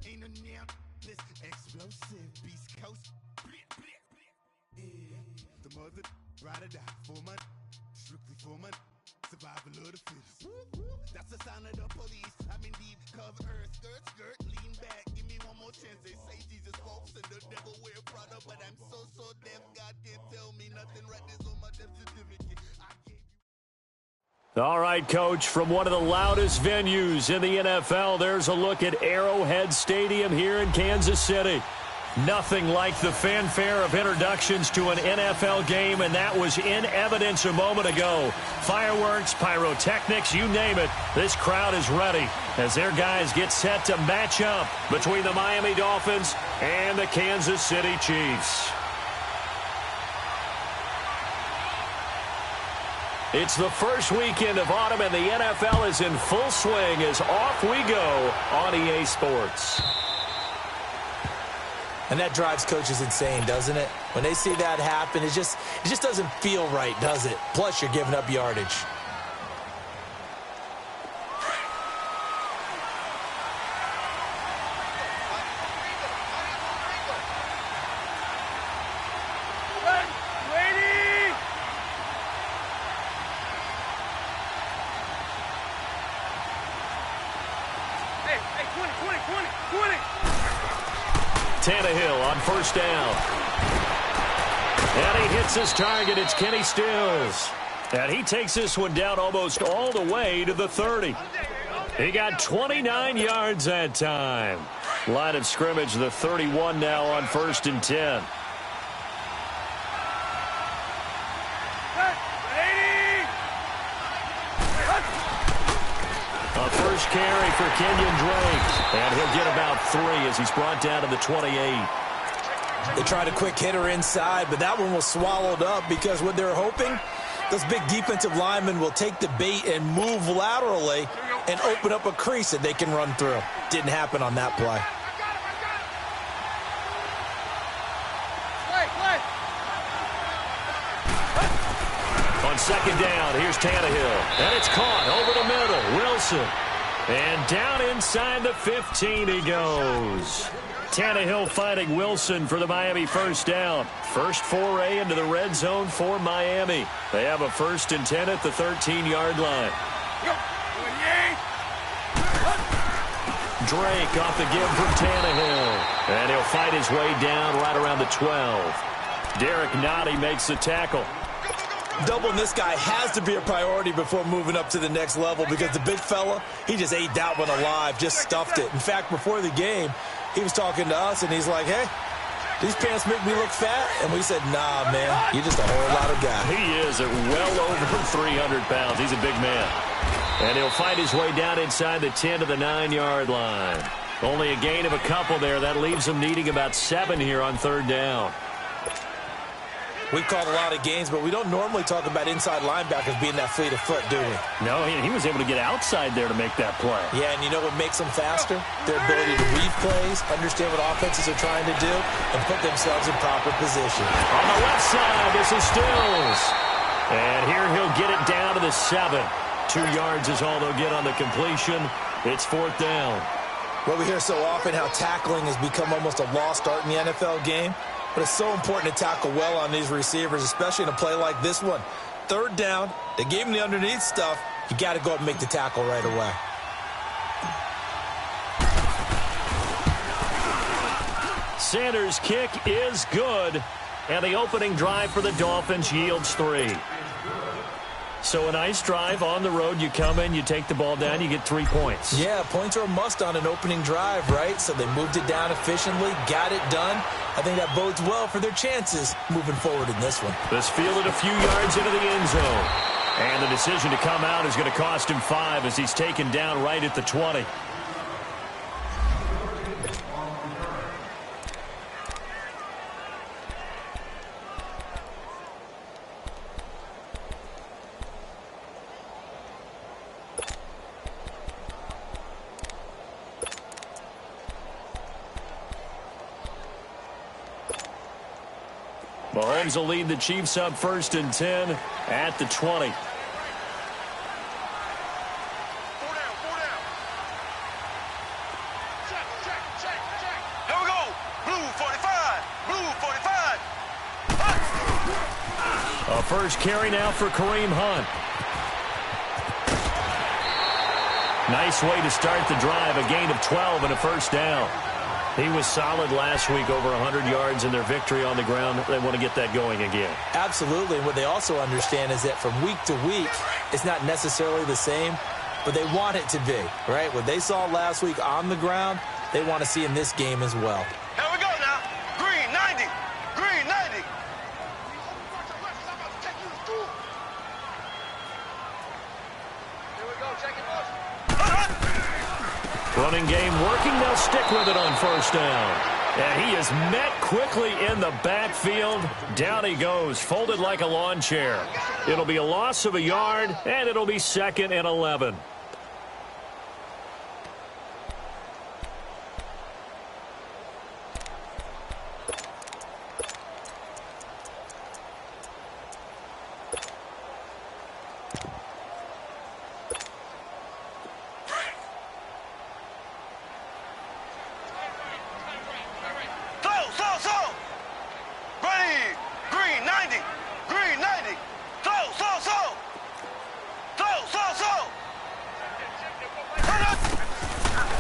Ain't a damn this explosive beast coast. The mother ride or die for my strictly for my survival of the fittest. That's the sign of the police. I'm indeed cover skirt, lean back, give me one more chance. They say Jesus walks and the devil wear Prada, but I'm so deaf, God can't tell me nothing. Right there's on my death certificate. I gave you. All right, Coach, from one of the loudest venues in the NFL, there's a look at Arrowhead Stadium here in Kansas City. Nothing like the fanfare of introductions to an NFL game, and that was in evidence a moment ago. Fireworks, pyrotechnics, you name it. This crowd is ready as their guys get set to match up between the Miami Dolphins and the Kansas City Chiefs. It's the first weekend of autumn, and the NFL is in full swing as off we go on EA Sports. And that drives coaches insane, doesn't it? When they see that happen, it just doesn't feel right, does it? Plus, you're giving up yardage. Tannehill on first down. And he hits his target. It's Kenny Stills. And he takes this one down almost all the way to the 30. He got 29 yards that time. Line of scrimmage, the 31 now on 1st and 10. A first carry for Kenyon Drake. And he'll get about 3 as he's brought down to the 28. They tried a quick hitter inside, but that one was swallowed up because what they're hoping, those big defensive linemen will take the bait and move laterally and open up a crease that they can run through. Didn't happen on that play. On second down, here's Tannehill. And it's caught over the middle. Wilson. And down inside the 15 he goes. Tannehill fighting Wilson for the Miami first down. First foray into the red zone for Miami. They have a 1st and 10 at the 13-yard line. Drake off the give from Tannehill. And he'll fight his way down right around the 12. Derek Nottie makes the tackle. Doubling this guy has to be a priority before moving up to the next level because the big fella, he just ate that one alive, just stuffed it. In fact, before the game, he was talking to us, and he's like, hey, these pants make me look fat? And we said, nah, man, you're just a whole lot of guy. He is at well over 300 pounds. He's a big man. And he'll fight his way down inside the 10 to the 9-yard line. Only a gain of a couple there. That leaves him needing about 7 here on 3rd down. We've called a lot of games, but we don't normally talk about inside linebackers being that fleet of foot, do we? No, he was able to get outside there to make that play. Yeah, and you know what makes them faster? Their ability to read plays, understand what offenses are trying to do, and put themselves in proper position. On the left side, this is Stills. And here he'll get it down to the 7. 2 yards is all they'll get on the completion. It's 4th down. Well, we hear so often how tackling has become almost a lost art in the NFL game. But it's so important to tackle well on these receivers, especially in a play like this one. 3rd down, they gave him the underneath stuff. You got to go up and make the tackle right away. Sanders' kick is good, and the opening drive for the Dolphins yields 3. So a nice drive on the road. You come in, you take the ball down, you get 3 points. Yeah, points are a must on an opening drive, right? So they moved it down efficiently, got it done. I think that bodes well for their chances moving forward in this one. This fielded a few yards into the end zone. And the decision to come out is going to cost him 5 as he's taken down right at the 20. Mahomes will lead the Chiefs up 1st and 10 at the 20. A first carry now for Kareem Hunt. Nice way to start the drive. A gain of 12 and a first down. He was solid last week, over 100 yards in their victory on the ground. They want to get that going again. Absolutely. And what they also understand is that from week to week, it's not necessarily the same, but they want it to be, right? What they saw last week on the ground, they want to see in this game as well. Here we go now. Green 90. Green 90. Here we go. Check it out. Running game working. They'll stick with it on first down. And he is met quickly in the backfield. Down he goes, folded like a lawn chair. It'll be a loss of a yard, and it'll be 2nd and 11.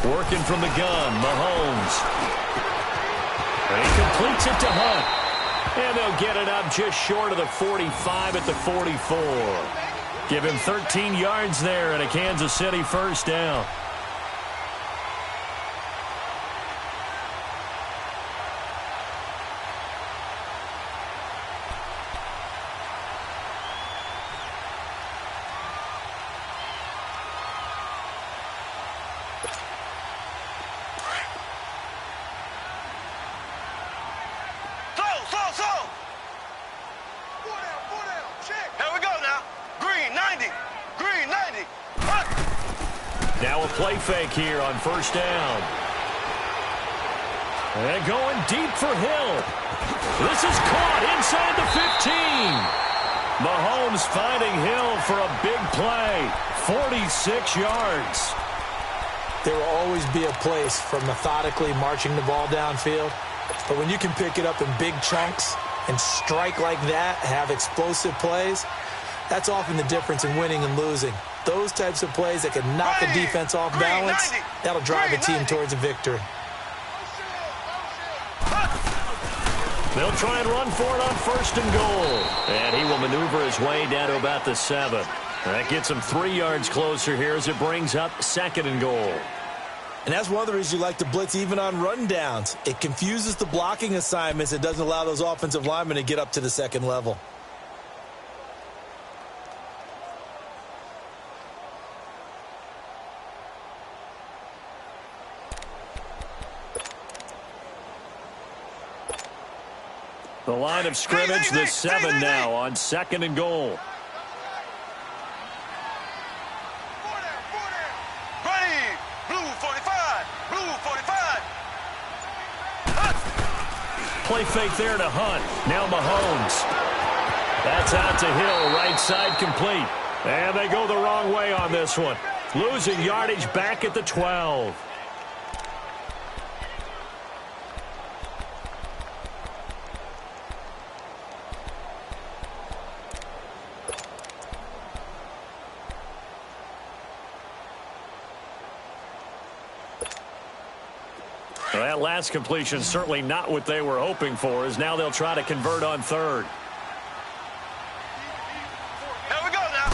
Working from the gun, Mahomes. And he completes it to Hunt. And they'll get it up just short of the 45 at the 44. Give him 13 yards there and a Kansas City first down. Now a play fake here on first down. And going deep for Hill. This is caught inside the 15. Mahomes finding Hill for a big play. 46 yards. There will always be a place for methodically marching the ball downfield. But when you can pick it up in big chunks and strike like that, have explosive plays, that's often the difference in winning and losing. Those types of plays that can knock a defense off balance, that'll drive a team towards a victory. They'll try and run for it on first and goal. And he will maneuver his way down to about the 7. That gets him 3 yards closer here as it brings up 2nd and goal. And that's one of the reasons you like to blitz even on rundowns. It confuses the blocking assignments. It doesn't allow those offensive linemen to get up to the 2nd level. The line of scrimmage, the 7 now on 2nd and goal. Ready, blue 45, blue 45. Play fake there to Hunt. Now Mahomes. That's out to Hill, right side complete. And they go the wrong way on this one. Losing yardage back at the 12. Well, that last completion certainly not what they were hoping for, as now they'll try to convert on 3rd. Here we go now.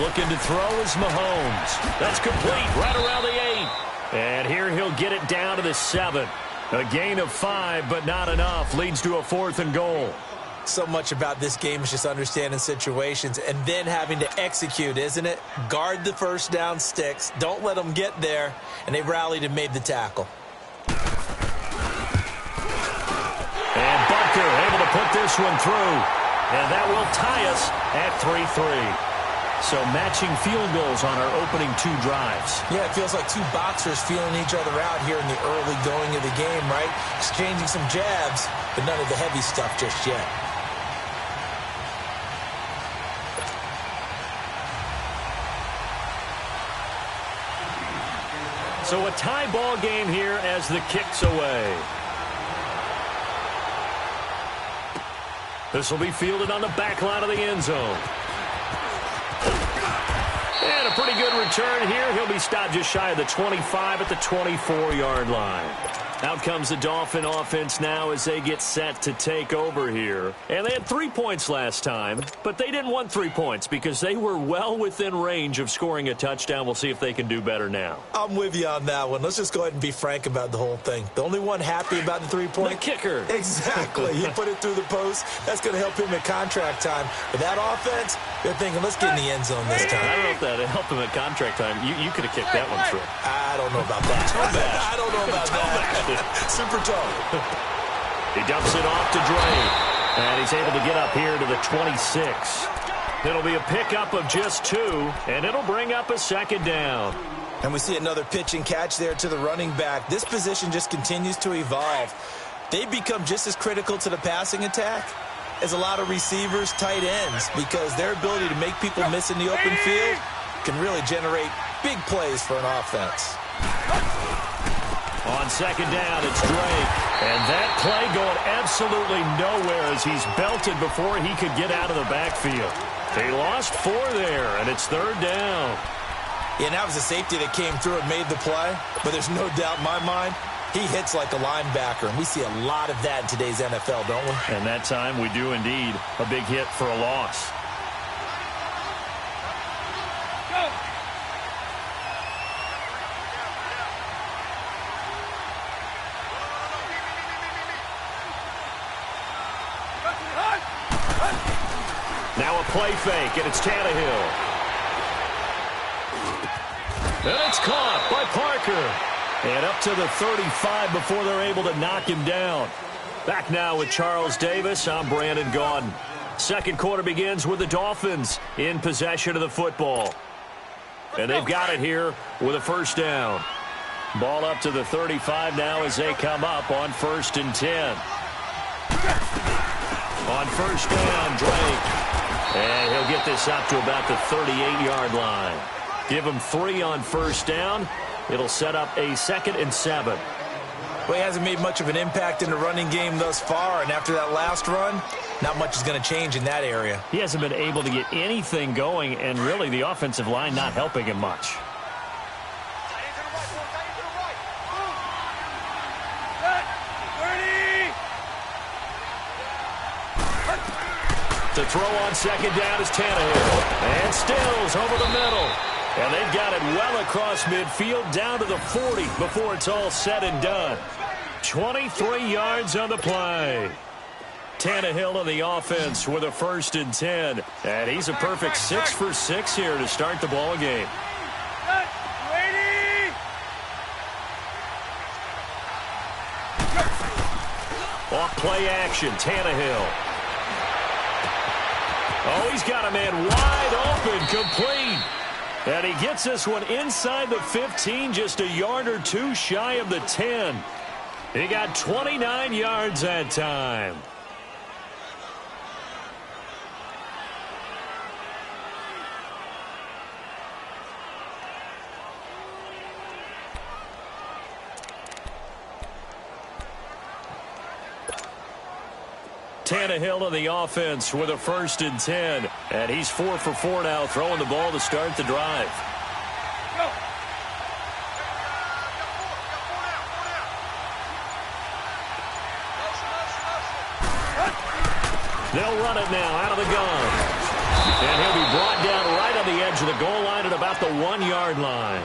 Looking to throw is Mahomes. That's complete right around the 8. And here he'll get it down to the 7. A gain of 5, but not enough. Leads to a 4th and goal. So much about this game is just understanding situations and then having to execute, isn't it? Guard the first down sticks. Don't let them get there. And they rallied and made the tackle. And Butker able to put this one through. And that will tie us at 3-3. So matching field goals on our opening 2 drives. Yeah, it feels like 2 boxers feeling each other out here in the early going of the game, right? Exchanging some jabs, but none of the heavy stuff just yet. So a tie ball game here as the kick's away. This will be fielded on the back line of the end zone. And a pretty good return here. He'll be stopped just shy of the 25 at the 24-yard line. Out comes the Dolphin offense now as they get set to take over here. And they had 3 points last time, but they didn't want 3 points because they were well within range of scoring a touchdown. We'll see if they can do better now. I'm with you on that one. Let's just go ahead and be frank about the whole thing. The only one happy about the 3-point? The kicker. Exactly. He put it through the post. That's going to help him at contract time. But that offense, they're thinking, let's get in the end zone this time. I don't know if that helped him at contract time. You could have kicked that one through. I don't know about that. I don't know about that. Super toe. He dumps it off to Drake. And he's able to get up here to the 26. It'll be a pickup of just 2, and it'll bring up a second down. And we see another pitch and catch there to the running back. This position just continues to evolve. They become just as critical to the passing attack as a lot of receivers, tight ends, because their ability to make people miss in the open field can really generate big plays for an offense. On second down, it's Drake. And that play going absolutely nowhere as he's belted before he could get out of the backfield. They lost 4 there, and it's third down. Yeah, and that was a safety that came through and made the play. But there's no doubt in my mind, he hits like a linebacker. And we see a lot of that in today's NFL, don't we? And that time we do indeed. A big hit for a loss. Now a play fake, and it's Tannehill. And it's caught by Parker. And up to the 35 before they're able to knock him down. Back now with Charles Davis. I'm Brandon Gaudin. Second quarter begins with the Dolphins in possession of the football. And they've got it here with a first down. Ball up to the 35 now as they come up on 1st and 10. On first down, Drake. And he'll get this up to about the 38-yard line. Give him 3 on first down. It'll set up a 2nd and 7. Well, he hasn't made much of an impact in the running game thus far, and after that last run, not much is going to change in that area. He hasn't been able to get anything going, and really the offensive line not helping him much. To throw on second down is Tannehill. And Stills over the middle. And they've got it well across midfield down to the 40 before it's all said and done. 23 yards on the play. Tannehill on the offense with a 1st and 10. And he's a perfect 6 for 6 here to start the ball game. Off play action, Tannehill. Oh, he's got a man wide open, complete. And he gets this one inside the 15, just a yard or 2 shy of the 10. He got 29 yards that time. Tannehill on the offense with a 1st and 10. And he's 4 for 4 now, throwing the ball to start the drive. They'll run it now out of the gun. And he'll be brought down right on the edge of the goal line at about the 1-yard line.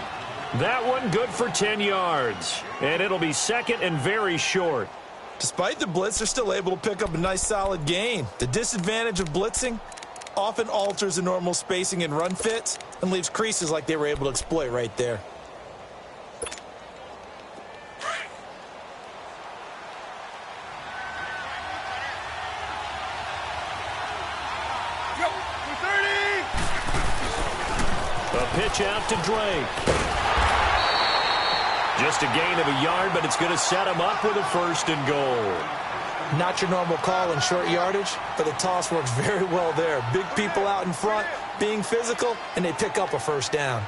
That one good for 10 yards. And it'll be 2nd and very short. Despite the blitz, they're still able to pick up a nice solid gain. The disadvantage of blitzing often alters the normal spacing and run fits and leaves creases like they were able to exploit right there. A pitch out to Drake. Just a gain of a yard, but it's going to set him up with a 1st and goal. Not your normal call in short yardage, but the toss works very well there. Big people out in front, being physical, and they pick up a 1st down.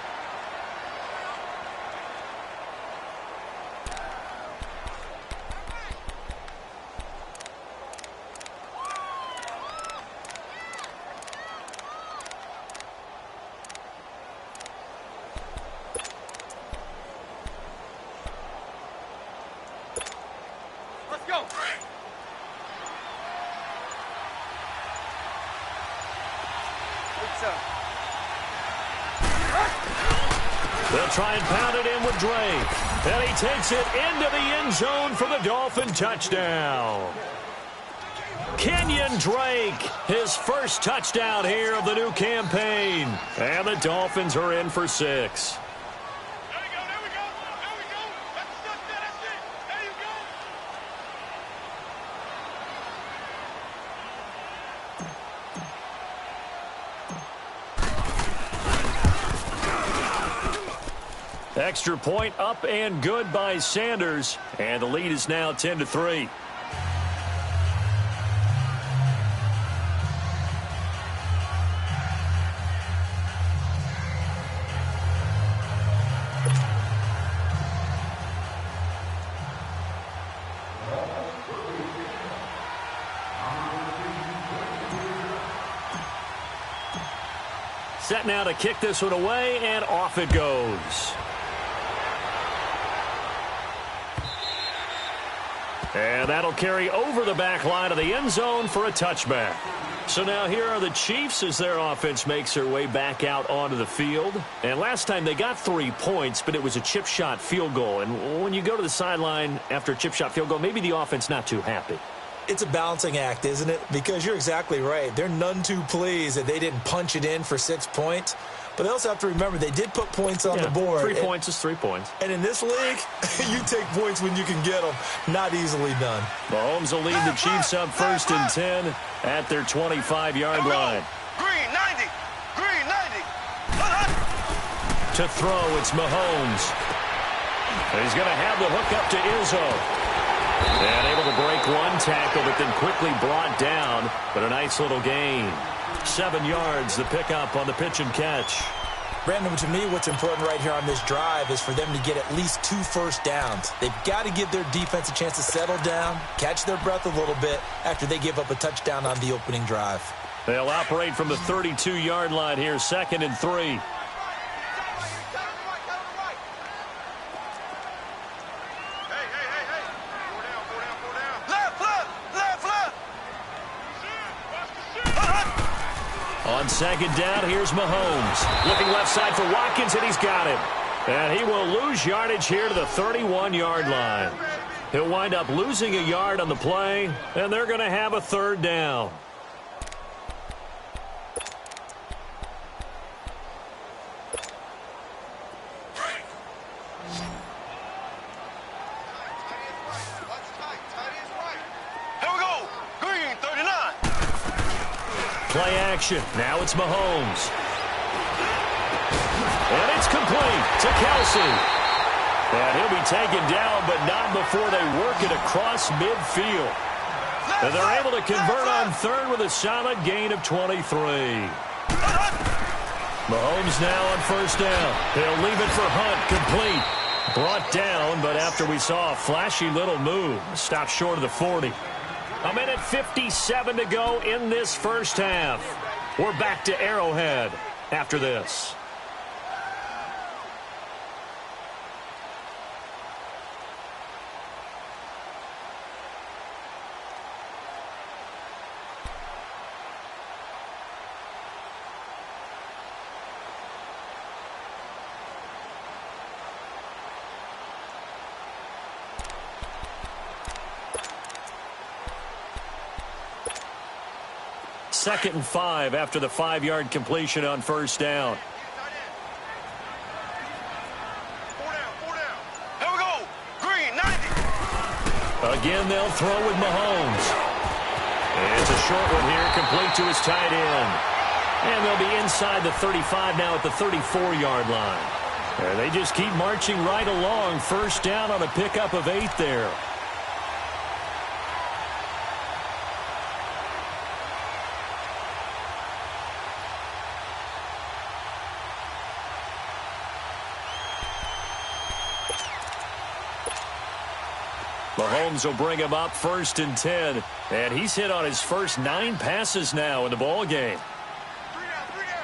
sir. They'll try and pound it in with Drake. And he takes it into the end zone for the Dolphin touchdown. Kenyon Drake, his first touchdown here of the new campaign. And the Dolphins are in for 6. Extra point up and good by Sanders. And the lead is now 10-3. Set now to kick this one away, and off it goes. And that'll carry over the back line of the end zone for a touchback. So now here are the Chiefs as their offense makes their way back out onto the field. And last time they got 3 points, but it was a chip shot field goal. And when you go to the sideline after a chip shot field goal, maybe the offense not too happy. It's a balancing act, isn't it? Because you're exactly right. They're none too pleased that they didn't punch it in for 6 points. But they also have to remember they did put points on the board. 3 points is 3 points. And in this league, you take points when you can get them. Not easily done. Mahomes will lead the Chiefs up 1st and 10 at their 25-yard line. Green 90. Green 90. To throw, it's Mahomes. He's going to have the hook up to Izzo. And able to break one tackle, but then quickly brought down. But a nice little gain. 7 yards, the pickup on the pitch and catch. Brandon, to me, what's important right here on this drive is for them to get at least 2 first downs. They've got to give their defense a chance to settle down, catch their breath a little bit after they give up a touchdown on the opening drive. They'll operate from the 32-yard line here, 2nd and 3. On 2nd down, here's Mahomes. Looking left side for Watkins, and he's got him. And he will lose yardage here to the 31-yard line. He'll wind up losing a yard on the play, and they're going to have a 3rd down. Play action. Now it's Mahomes. And it's complete to Kelsey. And he'll be taken down, but not before they work it across midfield. And they're able to convert on 3rd with a solid gain of 23. Mahomes now on 1st down. He'll leave it for Hunt, complete. Brought down, but after we saw a flashy little move, stopped short of the 40. A minute 57 to go in this first half. We're back to Arrowhead after this. Second and 5 after the 5-yard completion on 1st down. Here we go. Green 90. Again, they'll throw with Mahomes. It's a short one here, complete to his tight end. And they'll be inside the 35 now at the 34-yard line. And they just keep marching right along. 1st down on a pickup of 8 there. Mahomes will bring him up 1st and 10. And he's hit on his first 9 passes now in the ball game. 3 down, 3 down.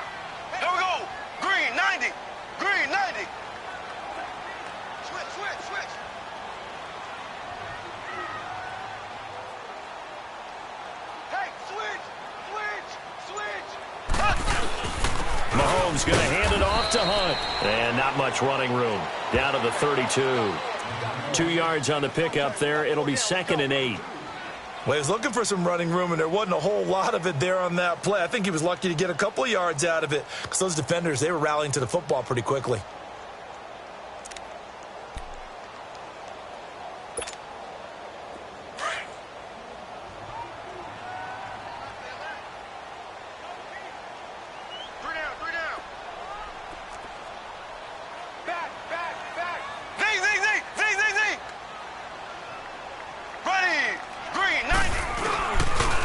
Here we go. Green 90. Green 90. Switch, switch, switch. Hey, switch, switch, switch. Mahomes going to hand it off to Hunt. And not much running room. Down to the 32. 2 yards on the pickup there. It'll be 2nd and 8. Well, he was looking for some running room, and there wasn't a whole lot of it there on that play. I think he was lucky to get a couple of yards out of it because those defenders, they were rallying to the football pretty quickly.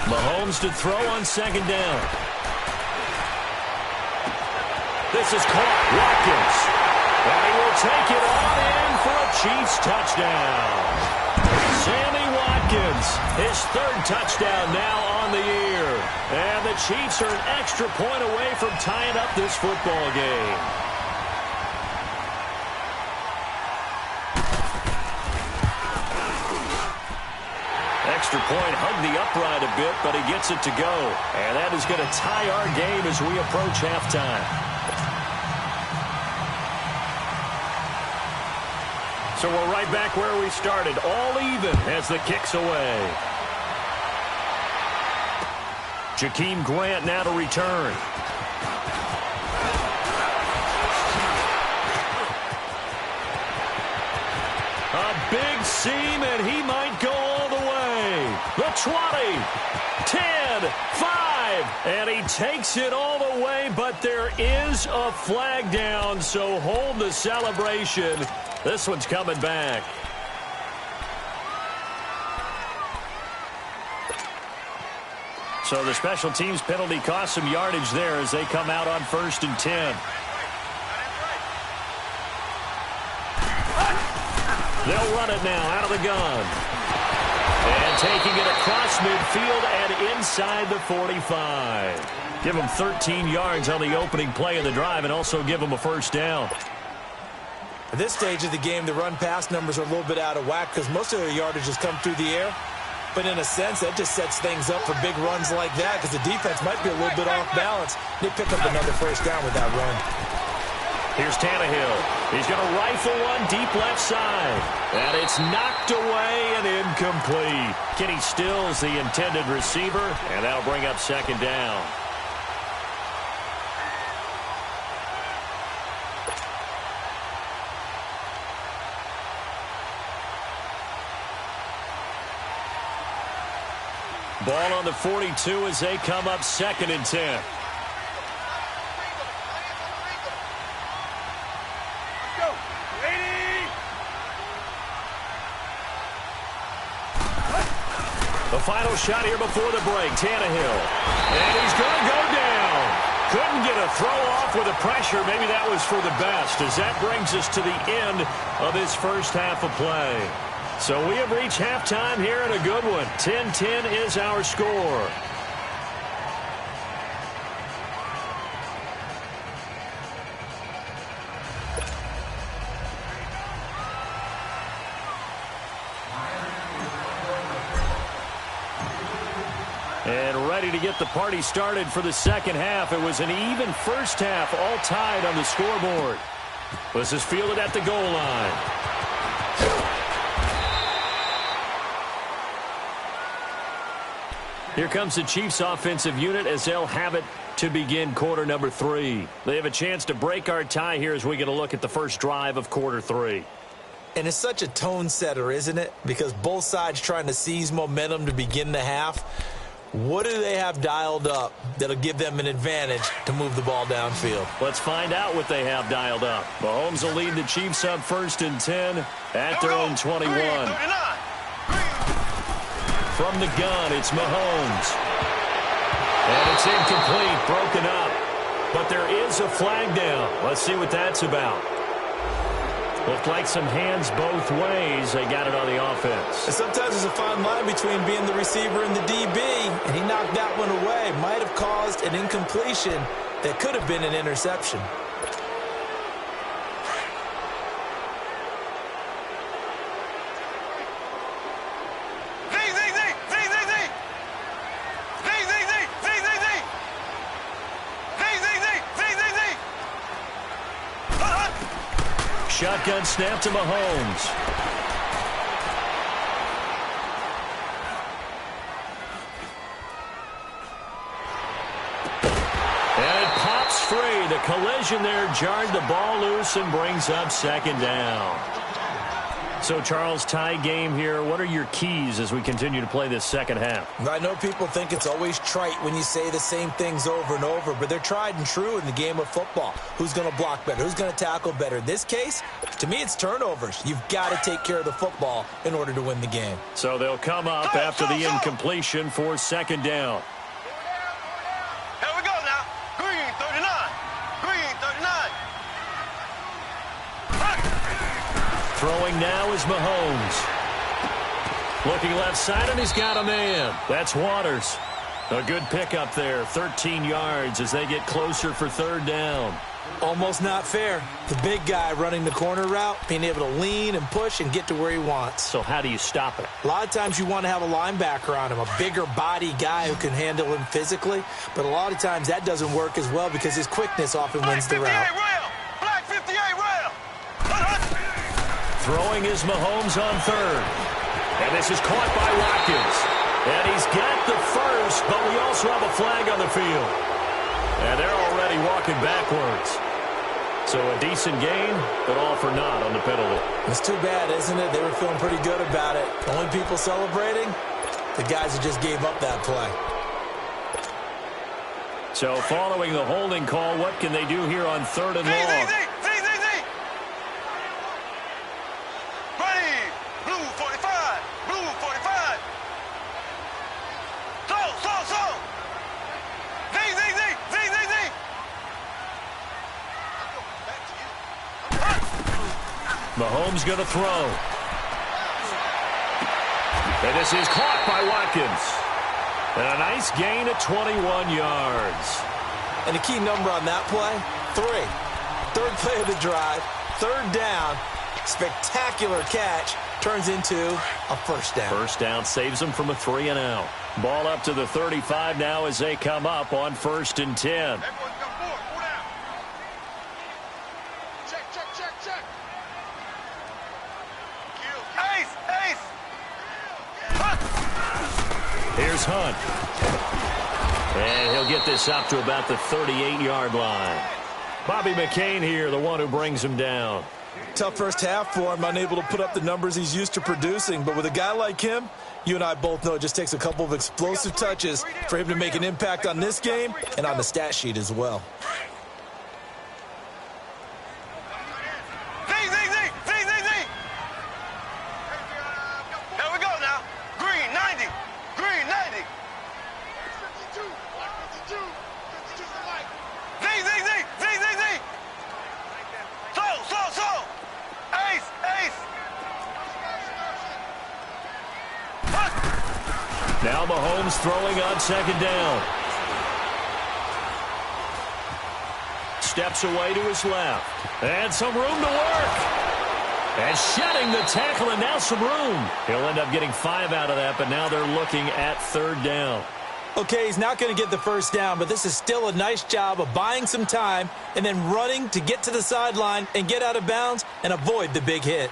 Mahomes to throw on 2nd down. This is caught. Watkins. And he will take it on in for a Chiefs touchdown. Sammy Watkins, his 3rd touchdown now on the year. And the Chiefs are an extra point away from tying up this football game. Extra point hugged the upright a bit, but he gets it to go. And that is going to tie our game as we approach halftime. So we're right back where we started, all even as the kick's away. Jakeem Grant now to return. A big seam, and he might go all the way. The 20, 10, 5, and he takes it all the way, but there is a flag down, so hold the celebration. This one's coming back. So the special teams penalty cost some yardage there as they come out on 1st and 10. They'll run it now out of the gun. And taking it across midfield and inside the 45. Give them 13 yards on the opening play of the drive and also give them a 1st down. At this stage of the game, the run-pass numbers are a little bit out of whack because most of their yardage has come through the air. But in a sense, that just sets things up for big runs like that because the defense might be a little bit off balance. They pick up another 1st down with that run. Here's Tannehill. He's going to rifle one deep left side. And it's knocked away and incomplete. Kenny Stills the intended receiver, and that'll bring up 2nd down. Ball on the 42 as they come up 2nd and 10. The final shot here before the break, Tannehill. And he's going to go down. Couldn't get a throw off with the pressure. Maybe that was for the best as that brings us to the end of this first half of play. So we have reached halftime here in a good one. 10-10 is our score. And ready to get the party started for the second half. It was an even first half, all tied on the scoreboard. This is fielded at the goal line. Here comes the Chiefs offensive unit as they'll have it to begin quarter number 3. They have a chance to break our tie here as we get a look at the first drive of quarter 3. And it's such a tone setter, isn't it? Because both sides trying to seize momentum to begin the half. What do they have dialed up that'll give them an advantage to move the ball downfield? Let's find out what they have dialed up. Mahomes will lead the Chiefs up 1st and 10 at their own 21. From the gun, it's Mahomes. And it's incomplete, broken up. But there is a flag down. Let's see what that's about. Looked like some hands both ways. They got it on the offense. And sometimes there's a fine line between being the receiver and the DB, and he knocked that one away. Might have caused an incompletion that could have been an interception. Shotgun snap to Mahomes. And it pops free. The collision there jarred the ball loose and brings up second down. So, Charles, tie game here. What are your keys as we continue to play this second half? I know people think it's always trite when you say the same things over and over, but they're tried and true in the game of football. Who's going to block better? Who's going to tackle better? In this case, to me, it's turnovers. You've got to take care of the football in order to win the game. So they'll come up after the incompletion for second down. Here we go now. Green 39. Green 39. Throwing now is Mahomes. Looking left side, and he's got a man. That's Waters. A good pickup there, 13 yards as they get closer for third down. Almost not fair. The big guy running the corner route, being able to lean and push and get to where he wants. So how do you stop it? A lot of times you want to have a linebacker on him, a bigger body guy who can handle him physically, but a lot of times that doesn't work as well because his quickness often wins the route. Black 58 rail. Throwing is Mahomes on third. And this is caught by Watkins. And he's got the first, but we also have a flag on the field. And they're already walking backwards. So a decent gain, but all for naught on the penalty. It's too bad, isn't it? They were feeling pretty good about it. Only people celebrating, the guys who just gave up that play. So following the holding call, what can they do here on third and long? Ready. Blue 45. Blue 45. So. Z. Mahomes going to throw. And this is caught by Watkins. And a nice gain at 21 yards. And the key number on that play, 3. Third play of the drive, third down, spectacular catch, turns into a first down. First down saves them from a 3-and-out. Ball up to the 35 now as they come up on 1st and 10. Here's Hunt. And he'll get this up to about the 38-yard line. Bobby McCain here, the one who brings him down. Tough first half for him, unable to put up the numbers he's used to producing. But with a guy like him, you and I both know it just takes a couple of explosive touches for him to make an impact on this game and on the stat sheet as well. Here we go now. Green 90. Green 90. So. Ace. Now Mahomes throwing on second down. Steps away to his left. And some room to work. And shedding the tackle, and now some room. He'll end up getting 5 out of that, but now they're looking at third down. Okay, he's not going to get the first down, but this is still a nice job of buying some time and then running to get to the sideline and get out of bounds and avoid the big hit.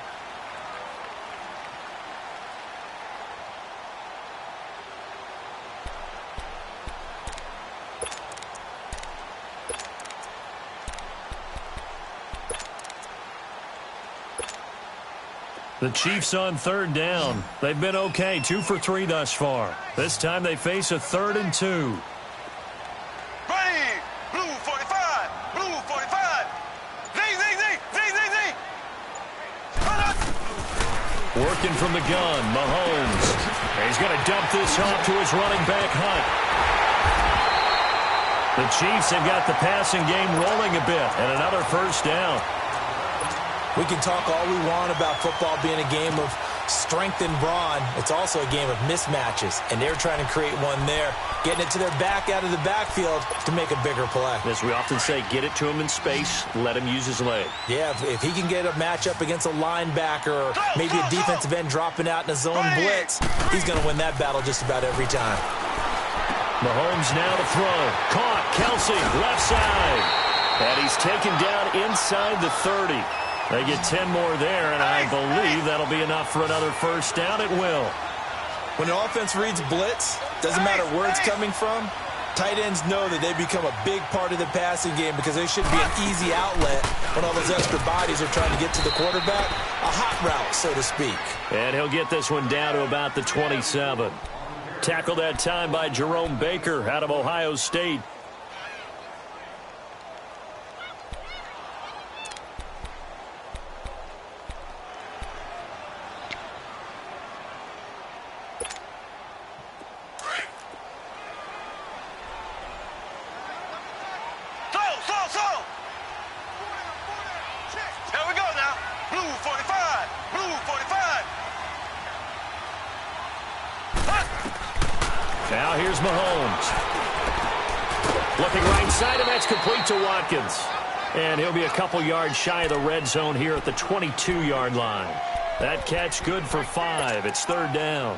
The Chiefs on third down. They've been okay, 2 for 3 thus far. This time they face a 3rd and 2. Ready. Blue 45. Blue 45. Z. Working from the gun, Mahomes. And he's going to dump this off to his running back, Hunt. The Chiefs have got the passing game rolling a bit, and another first down. We can talk all we want about football being a game of strength and brawn. It's also a game of mismatches, and they're trying to create one there, getting it to their back out of the backfield to make a bigger play. As we often say, get it to him in space, let him use his leg. Yeah, if he can get a matchup against a linebacker or maybe a defensive end dropping out in a zone blitz, he's going to win that battle just about every time. Mahomes now to throw. Caught. Kelsey, left side. And he's taken down inside the 30. They get 10 more there, and I believe that'll be enough for another first down. It will. When an offense reads blitz, doesn't matter where it's coming from, tight ends know that they become a big part of the passing game because they should be an easy outlet when all those extra bodies are trying to get to the quarterback. A hot route, so to speak. And he'll get this one down to about the 27. Tackled that time by Jerome Baker out of Ohio State. Now here's Mahomes. Looking right side, and that's complete to Watkins. And he'll be a couple yards shy of the red zone here at the 22-yard line. That catch good for 5. It's third down.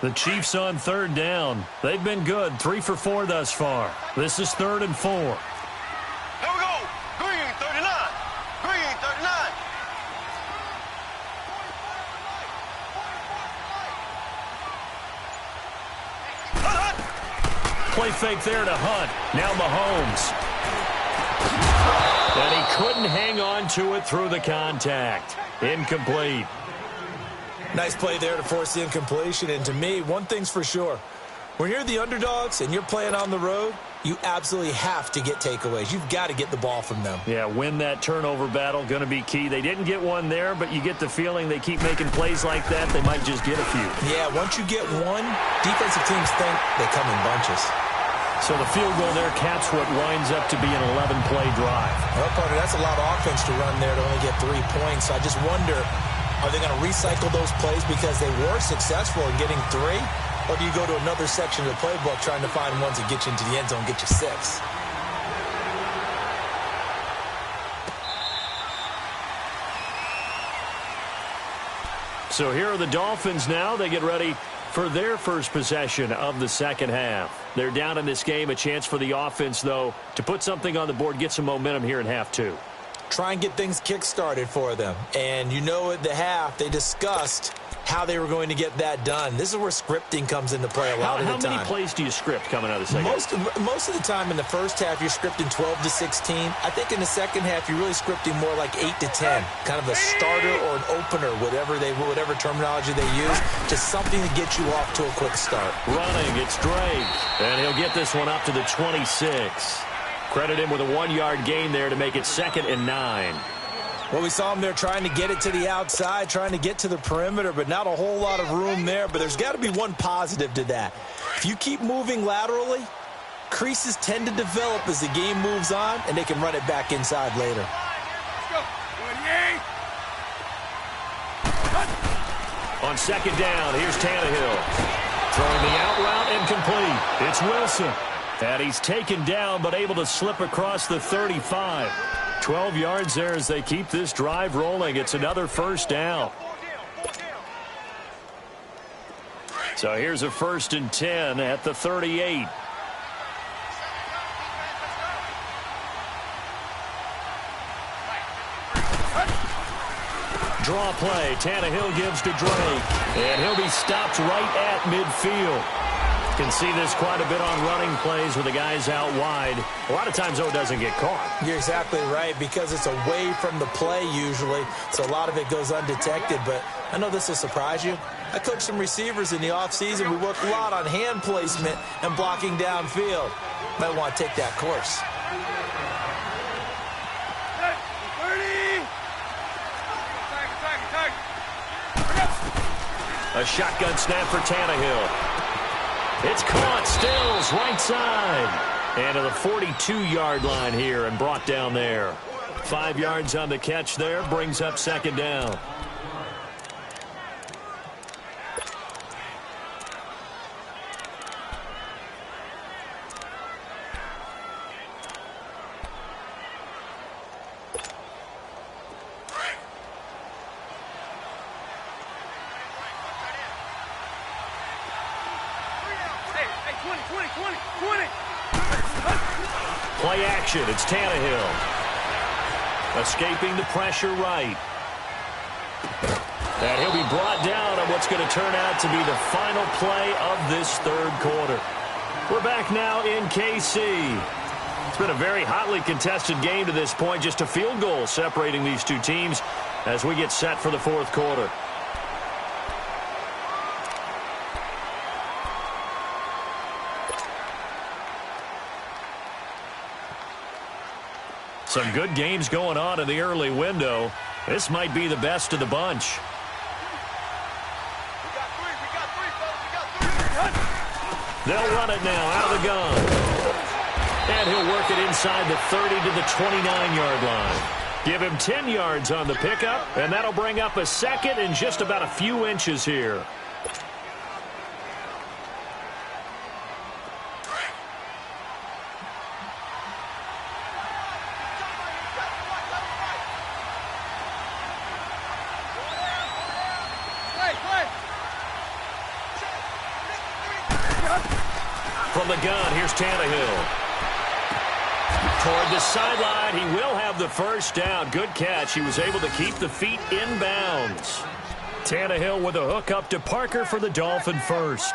The Chiefs on third down. They've been good, 3 for 4 thus far. This is 3rd and 4. Here we go. Green 39. Green 39. Play fake there to Hunt. Now Mahomes. And he couldn't hang on to it through the contact. Incomplete. Nice play there to force the incompletion. And to me, one thing's for sure. When you're the underdogs and you're playing on the road, you absolutely have to get takeaways. You've got to get the ball from them. Yeah, win that turnover battle, going to be key. They didn't get one there, but you get the feeling they keep making plays like that, they might just get a few. Yeah, once you get one, defensive teams think they come in bunches. So the field goal there caps what winds up to be an 11-play drive. Well, partner, that's a lot of offense to run there to only get 3 points. I just wonder, are they going to recycle those plays because they were successful in getting 3? Or do you go to another section of the playbook trying to find ones that get you into the end zone, get you 6? So here are the Dolphins now. They get ready for their first possession of the second half. They're down in this game. A chance for the offense, though, to put something on the board, get some momentum here in half 2. Try and get things kick-started for them. And you know at the half, they discussed how they were going to get that done. This is where scripting comes into play a lot of the time. How many plays do you script coming out of the second half? Most of the time in the first half, you're scripting 12 to 16. I think in the second half, you're really scripting more like 8 to 10. Kind of a starter or an opener, whatever terminology they use, just something to get you off to a quick start. Running, it's Drake. And he'll get this one up to the 26. Credit him with a 1-yard gain there to make it 2nd and 9. Well, we saw him there trying to get it to the outside, trying to get to the perimeter, but not a whole lot of room there. But there's got to be one positive to that. If you keep moving laterally, creases tend to develop as the game moves on, and they can run it back inside later. On second down, here's Tannehill. Throwing the out route and complete. It's Wilson. And he's taken down but able to slip across the 35. 12 yards there as they keep this drive rolling. It's another first down. So here's a 1st and 10 at the 38. Draw play. Tannehill gives to Drake. And he'll be stopped right at midfield. Can see this quite a bit on running plays with the guys out wide. A lot of times, though, it doesn't get caught. You're exactly right, because it's away from the play usually, so a lot of it goes undetected. But I know this will surprise you. I coached some receivers in the offseason. We worked a lot on hand placement and blocking downfield. Might want to take that course. A shotgun snap for Tannehill. It's caught. Stills right side. And to the 42-yard line here and brought down there. 5 yards on the catch there. Brings up second down. Play action. It's Tannehill. Escaping the pressure right. And he'll be brought down on what's going to turn out to be the final play of this third quarter. We're back now in KC. It's been a very hotly contested game to this point. Just a field goal separating these two teams as we get set for the fourth quarter. Some good games going on in the early window. This might be the best of the bunch. They'll run it now out of the gun. And he'll work it inside the 30 to the 29-yard line. Give him 10 yards on the pickup, and that'll bring up a second and just about a few inches here. From the gun, here's Tannehill. Toward the sideline, he will have the first down. Good catch. He was able to keep the feet in bounds. Tannehill with a hook up to Parker for the Dolphin first.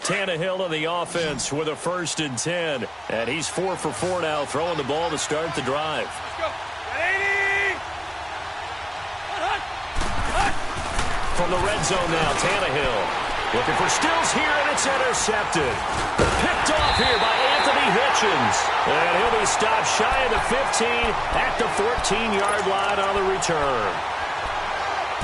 Tannehill on the offense with a 1st and 10. And he's 4 for 4 now, throwing the ball to start the drive. From the red zone now, Tannehill. Looking for Stills here, and it's intercepted. Picked off here by Anthony Hitchens. And he'll be stopped shy of the 15 at the 14-yard line on the return.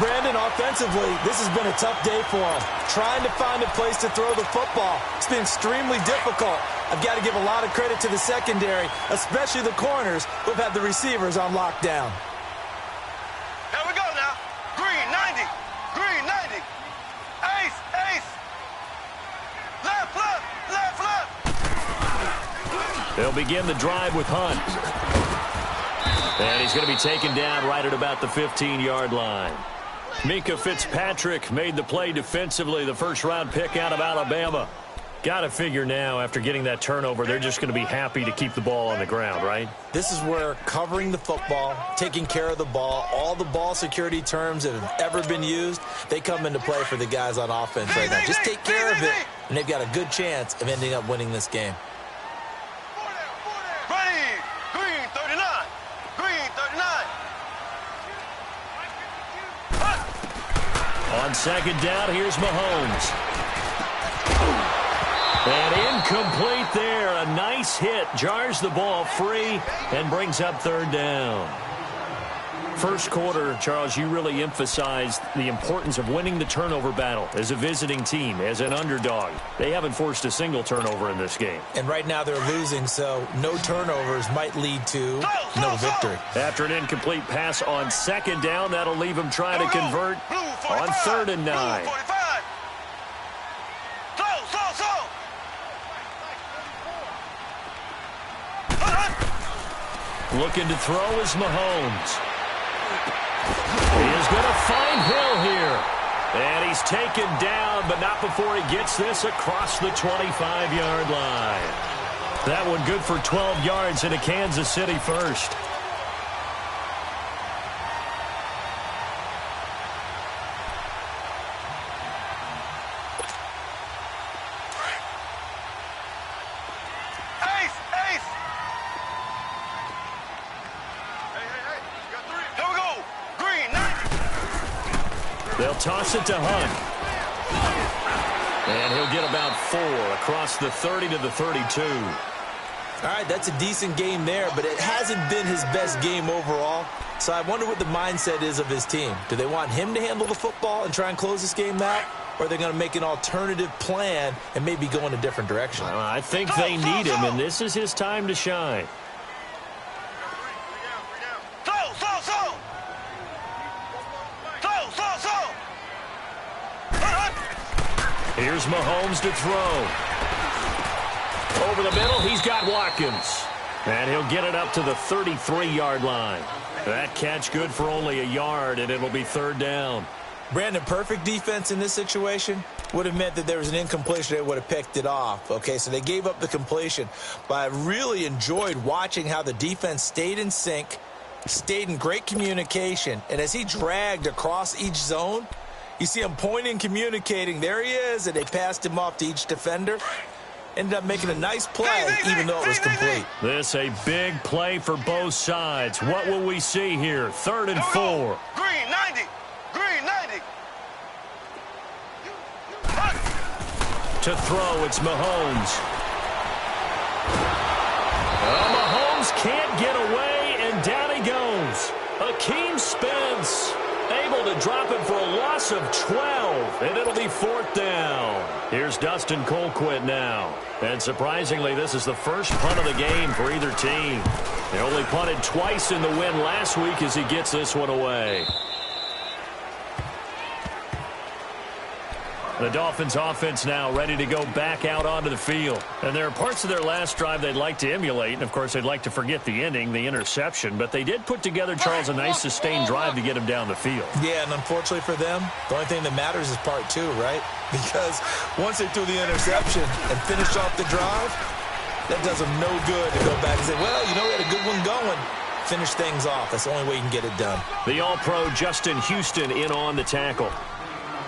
Brandon, offensively, this has been a tough day for him. Trying to find a place to throw the football. It's been extremely difficult. I've got to give a lot of credit to the secondary, especially the corners who've had the receivers on lockdown. Here we go now. Green 90. Green 90. Ace, ace. Left, left, left, left. They'll begin the drive with Hunt. And he's going to be taken down right at about the 15-yard line. Mika Fitzpatrick made the play defensively, the first-round pick out of Alabama. Got to figure now, after getting that turnover, they're just going to be happy to keep the ball on the ground, right? This is where covering the football, taking care of the ball, all the ball security terms that have ever been used, they come into play for the guys on offense right now. Just take care of it, and they've got a good chance of ending up winning this game. Ready. Green 39. Green 39. On second down, here's Mahomes. And incomplete there. A nice hit. Jars the ball free and brings up third down. First quarter, Charles, you really emphasized the importance of winning the turnover battle as a visiting team, as an underdog. They haven't forced a single turnover in this game. And right now they're losing, so no turnovers might lead to no victory. After an incomplete pass on second down, that'll leave them trying to convert on 3rd and 9. Looking to throw is Mahomes. He is going to find Hill here. And he's taken down, but not before he gets this across the 25-yard line. That one good for 12 yards into Kansas City first. They'll toss it to Hunt. And he'll get about 4 across the 30 to the 32. All right, that's a decent game there, but it hasn't been his best game overall. So I wonder what the mindset is of his team. Do they want him to handle the football and try and close this game out? Or are they going to make an alternative plan and maybe go in a different direction? I think they need him, and this is his time to shine. Here's Mahomes to throw. Over the middle, he's got Watkins. And he'll get it up to the 33-yard line. That catch good for only a yard, and it'll be 3rd down. Brandon, perfect defense in this situation would have meant that there was an incompletion. They would have picked it off. Okay, so they gave up the completion. But I really enjoyed watching how the defense stayed in sync, stayed in great communication. And as he dragged across each zone, you see him pointing, communicating. There he is, and they passed him off to each defender. Ended up making a nice play, even though it was complete. This a big play for both sides. What will we see here? 3rd and 4. Green 90. Green 90. To throw, it's Mahomes. Mahomes can't get away, and down he goes. Akeem Spence able to drop it for a loss of 12, and it'll be 4th down. Here's Dustin Colquitt now. And surprisingly, this is the first punt of the game for either team. They only punted twice in the win last week as he gets this one away. The Dolphins offense now ready to go back out onto the field. And there are parts of their last drive they'd like to emulate. And, of course, they'd like to forget the ending, the interception. But they did put together, Charles, a nice sustained drive to get him down the field. Yeah, and unfortunately for them, the only thing that matters is part 2, right? Because once they threw the interception and finished off the drive, that does them no good to go back and say, well, you know, we had a good one going. Finish things off. That's the only way you can get it done. The All-Pro Justin Houston in on the tackle.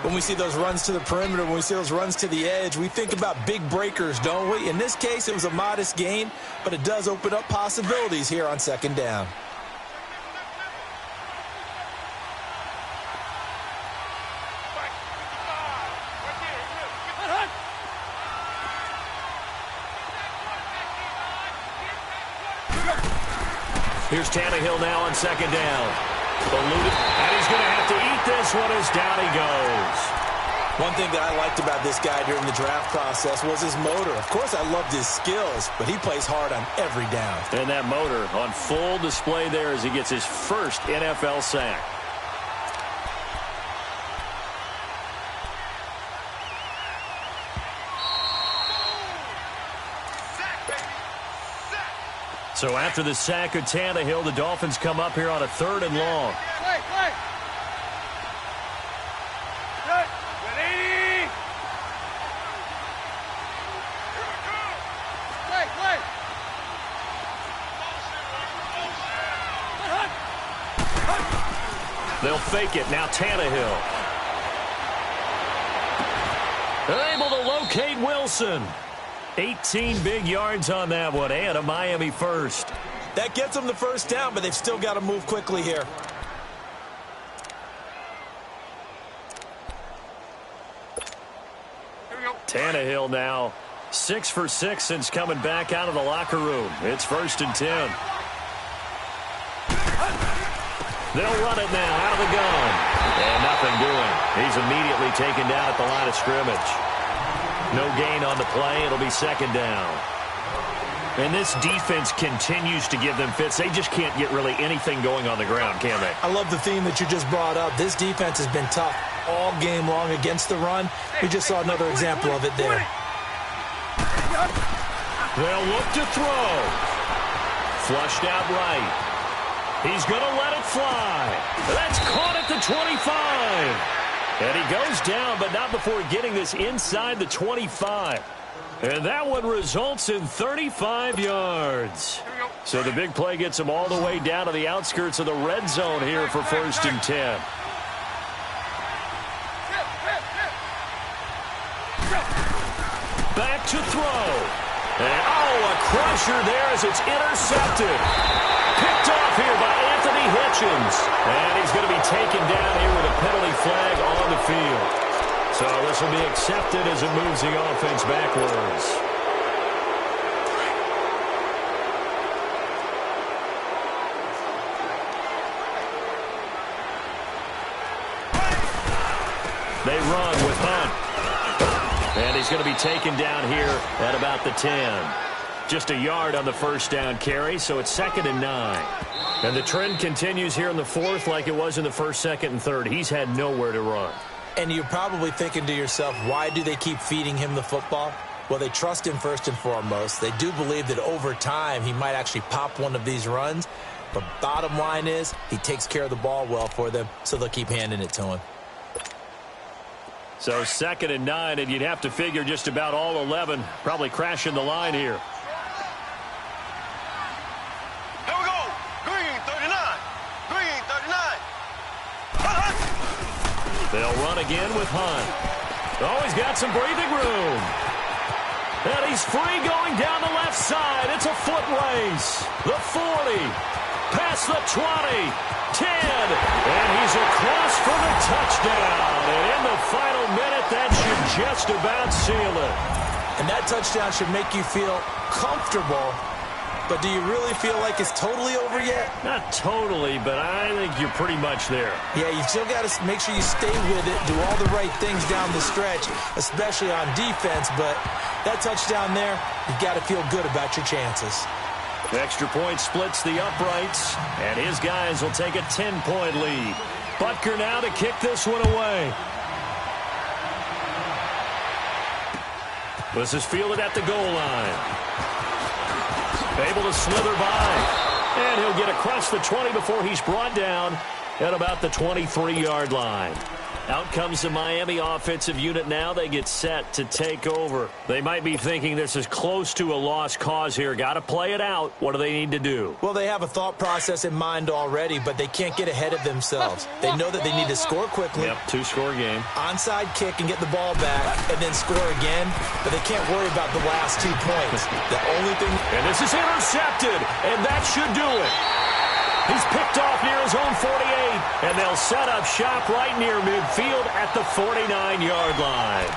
When we see those runs to the perimeter, when we see those runs to the edge, we think about big breakers, don't we? In this case, it was a modest gain, but it does open up possibilities here on 2nd down. Here's Tannehill now on 2nd down. Eluded, and he's going to have to eat this one as down he goes. One thing that I liked about this guy during the draft process was his motor. Of course, I loved his skills, but he plays hard on every down. And that motor on full display there as he gets his first NFL sack. So after the sack of Tannehill, the Dolphins come up here on a 3rd and long. They'll fake it. Now Tannehill. They're able to locate Wilson. 18 big yards on that one, and a Miami first. That gets them the first down, but they've still got to move quickly here. Tannehill now 6 for 6 since coming back out of the locker room. It's 1st and 10. They'll run it now out of the gun. And nothing doing. He's immediately taken down at the line of scrimmage. No gain on the play. It'll be 2nd down. And this defense continues to give them fits. They just can't get really anything going on the ground, can they? I love the theme that you just brought up. This defense has been tough all game long against the run. We just saw another example of it there. They'll look to throw. Flushed out right. He's going to let it fly. That's caught at the 25. And he goes down, but not before getting this inside the 25. And that one results in 35 yards. So the big play gets him all the way down to the outskirts of the red zone here for 1st and 10. Back to throw. And, a crusher there as it's intercepted. Picked off here by Anthony Hitchens. And he's going to be taken down here with a penalty flag on the field. So this will be accepted as it moves the offense backwards. They run with Hunt. And he's going to be taken down here at about the 10. Just a yard on the first down carry, so it's 2nd and 9. And the trend continues here in the 4th like it was in the 1st, 2nd, and 3rd. He's had nowhere to run. And you're probably thinking to yourself, why do they keep feeding him the football? Well, they trust him first and foremost. They do believe that over time he might actually pop one of these runs. But bottom line is he takes care of the ball well for them, so they'll keep handing it to him. So 2nd and 9, and you'd have to figure just about all 11 probably crashing the line here. Here we go. Green 39. Green 39. They'll run again with Hunt. Oh, he's got some breathing room. And he's free going down the left side. It's a foot race. The 40. Past the 20. 10. And he's across for the touchdown. And in the final minute, that should just about seal it. And that touchdown should make you feel comfortable. But do you really feel like it's totally over yet? Not totally, but I think you're pretty much there. Yeah, you still got to make sure you stay with it, do all the right things down the stretch, especially on defense. But that touchdown there, you got to feel good about your chances. The extra point splits the uprights, and his guys will take a 10-point lead. Butker now to kick this one away. This is fielded at the goal line. Able to slither by. And he'll get across the 20 before he's brought down at about the 23-yard line. Out comes the Miami offensive unit now. They get set to take over. They might be thinking this is close to a lost cause here. Got to play it out. What do they need to do? Well, they have a thought process in mind already, but they can't get ahead of themselves. They know that they need to score quickly. Yep, 2-score game. Onside kick and get the ball back and then score again, but they can't worry about the last 2 points. The only thing... And this is intercepted, and that should do it. He's picked off near his own 48, and they'll set up shop right near midfield at the 49-yard line.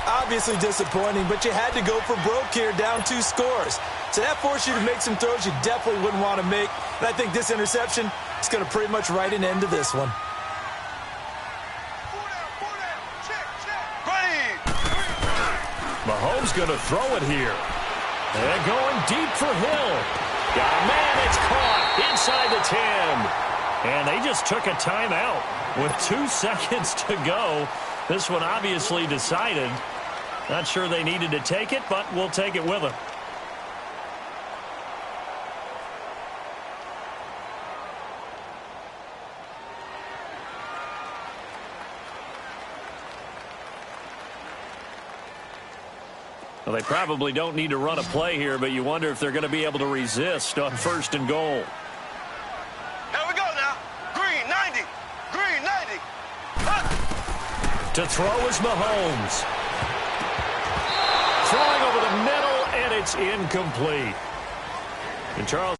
Obviously disappointing, but you had to go for broke here, down 2 scores. So that forced you to make some throws you definitely wouldn't want to make. And I think this interception is going to pretty much write an end to this one. Mahomes going to throw it here. And going deep for Hill. Got a man, it's caught inside the 10. And they just took a timeout with 2 seconds to go. This one obviously decided. Not sure they needed to take it, but we'll take it with them. Well, they probably don't need to run a play here, but you wonder if they're going to be able to resist on 1st and goal. Here we go now. Green 90. Green 90. To throw is Mahomes. Throwing over the middle, and it's incomplete. And Charles